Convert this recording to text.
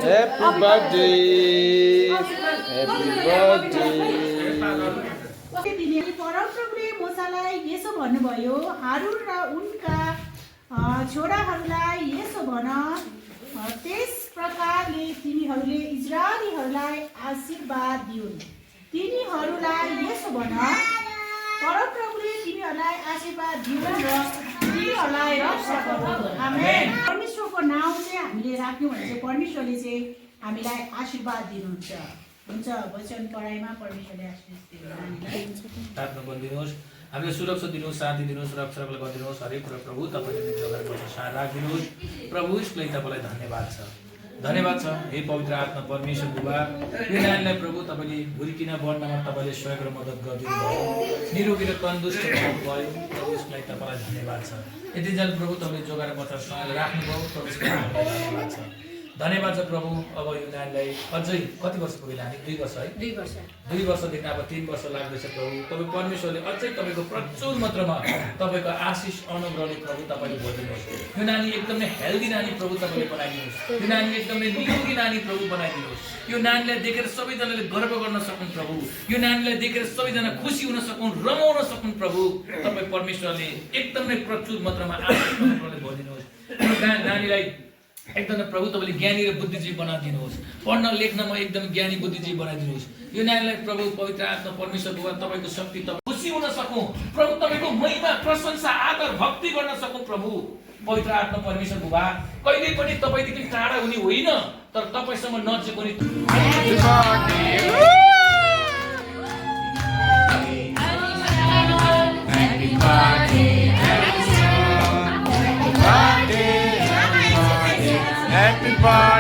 Happy birthday. Happy birthday. परमप्रभुले मूसालाई यसो भन्नुभयो, हारुन र उनका छोराहरूलाई यसो भन, त्यस प्रकारले तिमीहरूले इजरायलीहरूलाई आशीर्वाद दिउन्। तिनीहरूलाई यसो भन, परमप्रभुले तिमीहरूलाई आशीर्वाद दिउन् र तिमीहरूलाई रक्षा गरून्। आमेन। परमेश्वरको नाउँ चाहिँ हामीले राख्नु भने चाहिँ परमेश्वरले चाहिँ हामीलाई आशीर्वाद दिनुहुन्छ। हुन्छ, वचन पढाइमा परमेश्वरले आशीष दिनुहुन्छ। प्रार्थना गरिदिनुहोस्, हामीले सुरक्षा दिनुहोस्, शान्ति दिनुहोस्, रक्षालाई गरिदिनुहोस्। हरेक कुरा प्रभु तपाईँले जग्गा साथ राखिदिनुहोस्। प्रभु यसको लागि तपाईँलाई धन्यवाद छ, धन्यवाद छ। हे पवित्र आत्मा परमेश्वर बुबा, यो नानीलाई प्रभु तपाईँले हुर्किन बढ्नमा तपाईँले सहयोग र मद्दत गरिदिनु भयो, निरोगी र तन्दुरुस्त भयो। प्रभु यसको लागि तपाईँलाई धन्यवाद छ। यति जल प्रभु तपाईँले जोगाएर बचाएर राख्नुभयो, प्रभु यसको लागि धन्यवाद छ, धन्यवाद छ प्रभु। अब यो नानीलाई अझै कति वर्ष पुग्यो नानी? 2 वर्ष है, 2 वर्षदेखि अब 3 वर्ष लाग्दैछ प्रभु। तपाईँ परमेश्वरले अझै तपाईँको प्रचुर मात्रामा तपाईँको आशिष अनुग्रहले प्रभु तपाईँले भरिदिनुहोस्। यो नानी एकदमै हेल्दी नानी प्रभु तपाईँले बनाइदिनुहोस्। यो नानी एकदमै निरोगी नानी प्रभु बनाइदिनुहोस्। यो नानीलाई देखेर सबैजनाले गर्व गर्न सकुन् प्रभु। यो नानीलाई देखेर सबैजना खुसी हुन सकुन्, रमाउन सकुन् प्रभु। तपाईँ परमेश्वरले एकदमै प्रचुर मात्रामा आशिष अनुग्रहले भरिदिनुहोस्। यो नानीलाई एकदमै प्रभु तपाईँले ज्ञानी र बुद्धिजीवी बनाइदिनुहोस्। पढ्न लेख्नमा एकदम ज्ञानी बुद्धिजीवी बनाइदिनुहोस्। यो नानीलाई प्रभु पवित्र आत्मा परमेश्वर बुबा तपाईँको शक्ति खुसी हुन सकौँ प्रभु, तपाईँको महिमा प्रशंसा आदर भक्ति गर्न सकौँ प्रभु। पवित्र आत्मा परमेश्वर बुबा, कहिले पनि तपाईँदेखि टाढा हुने होइन, तर तपाईँसँग नजिक हुने। Happy birthday.